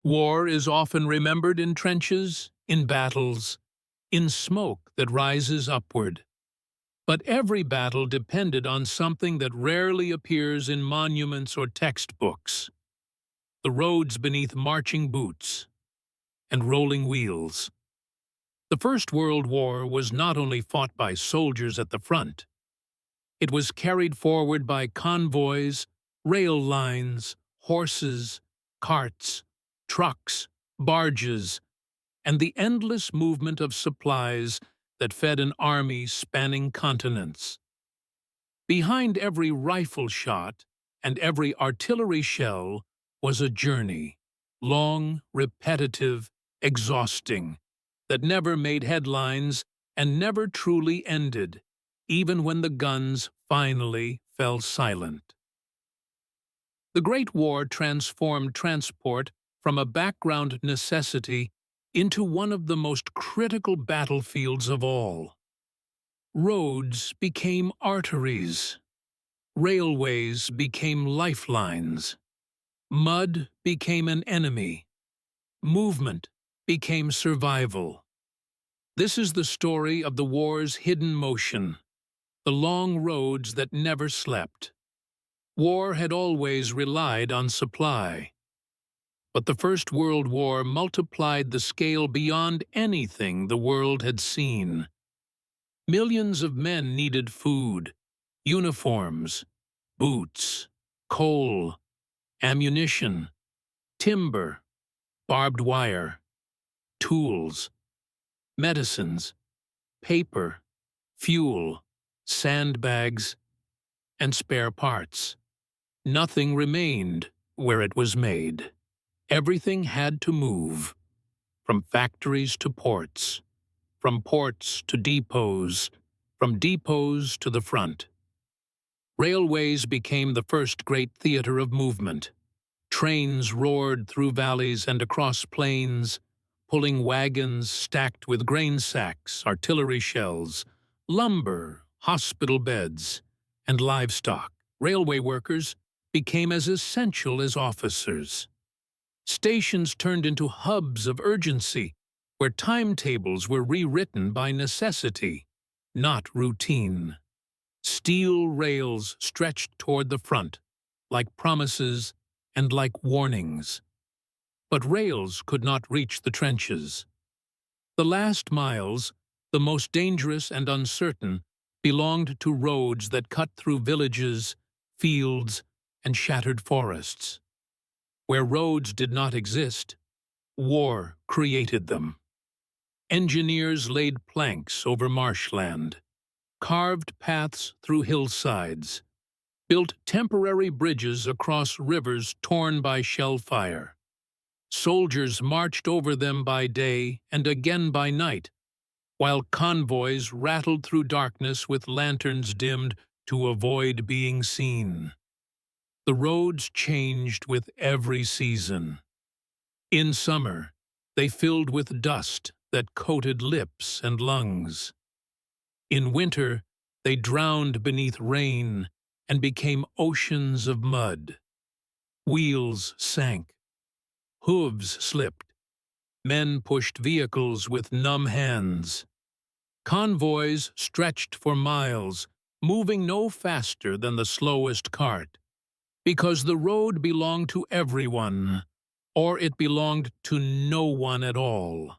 War is often remembered in trenches, in battles, in smoke that rises upward. But every battle depended on something that rarely appears in monuments or textbooks: the roads beneath marching boots and rolling wheels. The First World War was not only fought by soldiers at the front, it was carried forward by convoys, rail lines, horses, carts, trucks, barges, and the endless movement of supplies that fed an army spanning continents. Behind every rifle shot and every artillery shell was a journey, long, repetitive, exhausting, that never made headlines and never truly ended, even when the guns finally fell silent. The Great War transformed transport from a background necessity into one of the most critical battlefields of all. Roads became arteries. Railways became lifelines. Mud became an enemy. Movement became survival. This is the story of the war's hidden motion, the long roads that never slept. War had always relied on supply. But the First World War multiplied the scale beyond anything the world had seen. Millions of men needed food, uniforms, boots, coal, ammunition, timber, barbed wire, tools, medicines, paper, fuel, sandbags, and spare parts. Nothing remained where it was made. Everything had to move, from factories to ports, from ports to depots, from depots to the front. Railways became the first great theater of movement. Trains roared through valleys and across plains, pulling wagons stacked with grain sacks, artillery shells, lumber, hospital beds, and livestock. Railway workers became as essential as officers. Stations turned into hubs of urgency, where timetables were rewritten by necessity, not routine. Steel rails stretched toward the front, like promises and like warnings. But rails could not reach the trenches. The last miles, the most dangerous and uncertain, belonged to roads that cut through villages, fields, and shattered forests. Where roads did not exist, war created them. Engineers laid planks over marshland, carved paths through hillsides, built temporary bridges across rivers torn by shell fire. Soldiers marched over them by day and again by night, while convoys rattled through darkness with lanterns dimmed to avoid being seen. The roads changed with every season. In summer, they filled with dust that coated lips and lungs. In winter, they drowned beneath rain and became oceans of mud. Wheels sank. Hooves slipped. Men pushed vehicles with numb hands. Convoys stretched for miles, moving no faster than the slowest cart, because the road belonged to everyone, or it belonged to no one at all.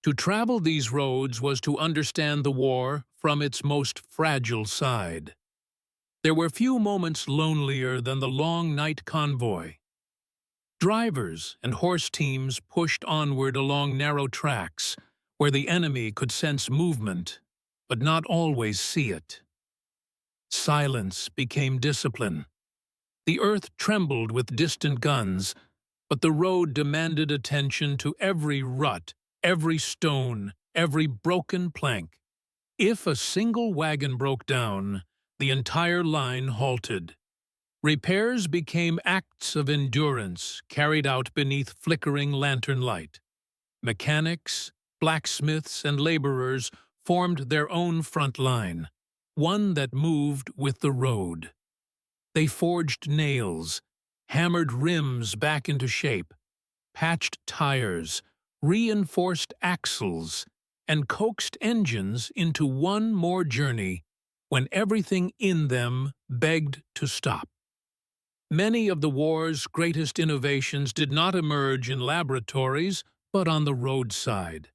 To travel these roads was to understand the war from its most fragile side. There were few moments lonelier than the long night convoy. Drivers and horse teams pushed onward along narrow tracks where the enemy could sense movement, but not always see it. Silence became discipline. The earth trembled with distant guns, but the road demanded attention to every rut, every stone, every broken plank. If a single wagon broke down, the entire line halted. Repairs became acts of endurance carried out beneath flickering lantern light. Mechanics, blacksmiths, and laborers formed their own front line, one that moved with the road. They forged nails, hammered rims back into shape, patched tires, reinforced axles, and coaxed engines into one more journey when everything in them begged to stop. Many of the war's greatest innovations did not emerge in laboratories, but on the roadside.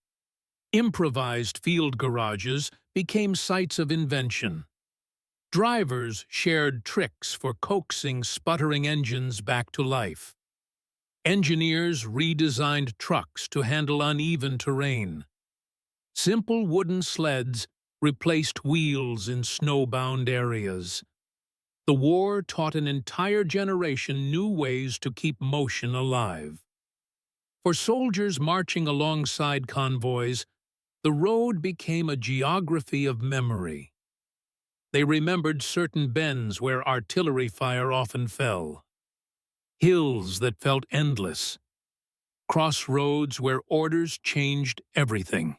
Improvised field garages became sites of invention. Drivers shared tricks for coaxing sputtering engines back to life. Engineers redesigned trucks to handle uneven terrain. Simple wooden sleds replaced wheels in snowbound areas. The war taught an entire generation new ways to keep motion alive. For soldiers marching alongside convoys, the road became a geography of memory. They remembered certain bends where artillery fire often fell, hills that felt endless, crossroads where orders changed everything.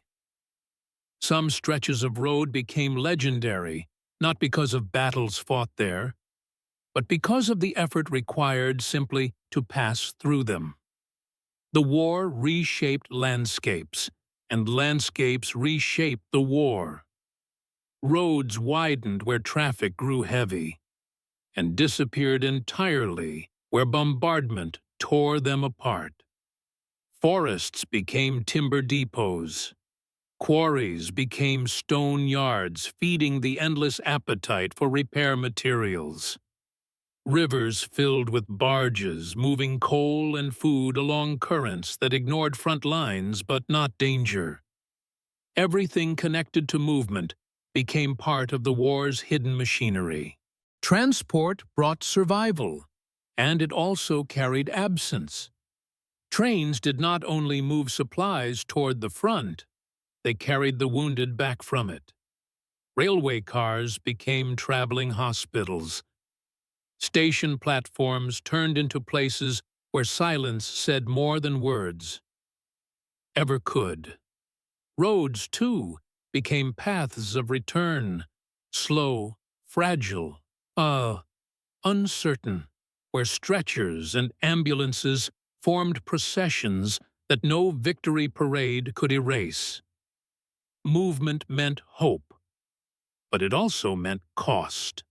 Some stretches of road became legendary, not because of battles fought there, but because of the effort required simply to pass through them. The war reshaped landscapes, and landscapes reshaped the war. Roads widened where traffic grew heavy, and disappeared entirely where bombardment tore them apart. Forests became timber depots. Quarries became stone yards, feeding the endless appetite for repair materials. Rivers filled with barges, moving coal and food along currents that ignored front lines but not danger. Everything connected to movement became part of the war's hidden machinery. Transport brought survival, and it also carried absence. Trains did not only move supplies toward the front, they carried the wounded back from it. Railway cars became traveling hospitals. Station platforms turned into places where silence said more than words ever could. Roads, too, became paths of return, slow, fragile, uncertain, where stretchers and ambulances formed processions that no victory parade could erase. Movement meant hope, but it also meant cost.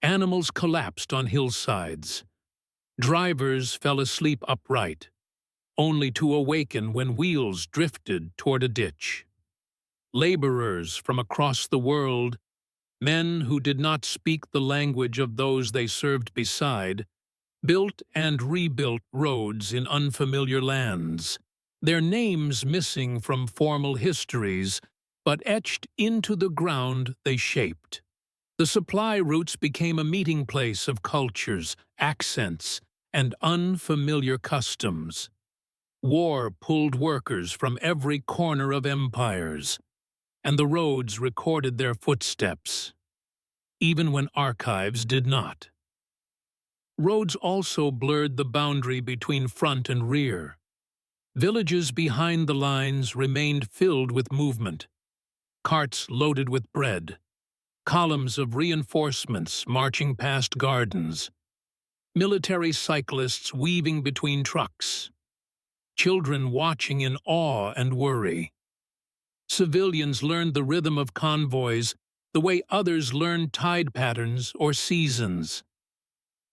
Animals collapsed on hillsides. Drivers fell asleep upright, only to awaken when wheels drifted toward a ditch. Laborers from across the world, men who did not speak the language of those they served beside, built and rebuilt roads in unfamiliar lands, their names missing from formal histories, but etched into the ground they shaped. The supply routes became a meeting place of cultures, accents, and unfamiliar customs. War pulled workers from every corner of empires, and the roads recorded their footsteps, even when archives did not. Roads also blurred the boundary between front and rear. Villages behind the lines remained filled with movement, carts loaded with bread, columns of reinforcements marching past gardens, military cyclists weaving between trucks, children watching in awe and worry. Civilians learned the rhythm of convoys the way others learned tide patterns or seasons.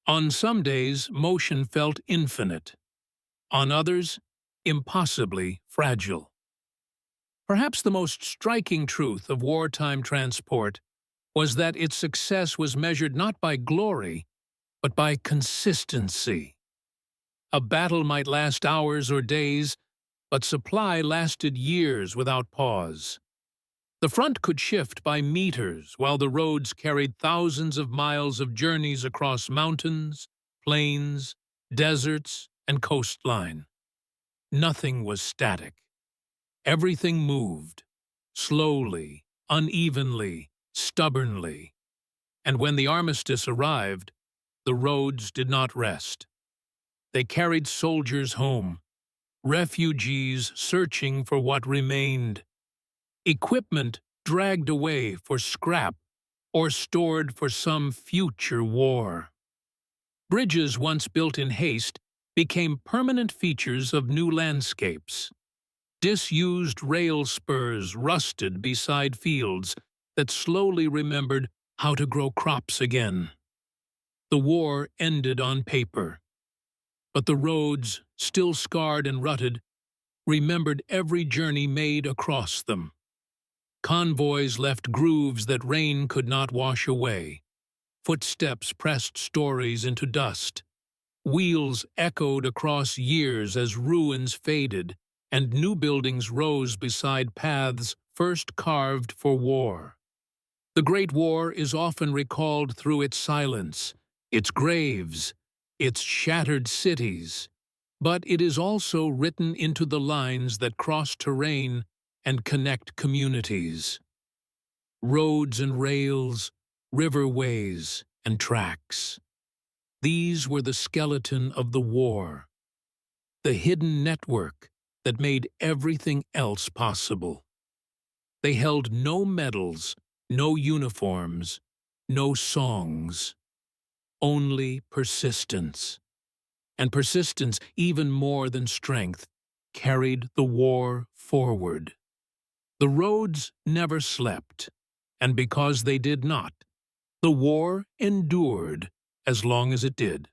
On some days, motion felt infinite. On others, impossibly fragile. Perhaps the most striking truth of wartime transport was that its success was measured not by glory, but by consistency. A battle might last hours or days, but supply lasted years without pause. The front could shift by meters, while the roads carried thousands of miles of journeys across mountains, plains, deserts, and coastline. Nothing was static. Everything moved, slowly, unevenly, stubbornly. And when the armistice arrived, the roads did not rest. They carried soldiers home, refugees searching for what remained, equipment dragged away for scrap or stored for some future war. Bridges once built in haste became permanent features of new landscapes. Disused rail spurs rusted beside fields that slowly remembered how to grow crops again. The war ended on paper, but the roads, still scarred and rutted, remembered every journey made across them. Convoys left grooves that rain could not wash away. Footsteps pressed stories into dust. Wheels echoed across years as ruins faded, and new buildings rose beside paths first carved for war. The Great War is often recalled through its silence, its graves, its shattered cities, but it is also written into the lines that cross terrain and connect communities. Roads and rails, riverways and tracks. These were the skeleton of the war, the hidden network that made everything else possible. They held no medals, no uniforms, no songs, only persistence. And persistence, even more than strength, carried the war forward. The roads never slept, and because they did not, the war endured as long as it did.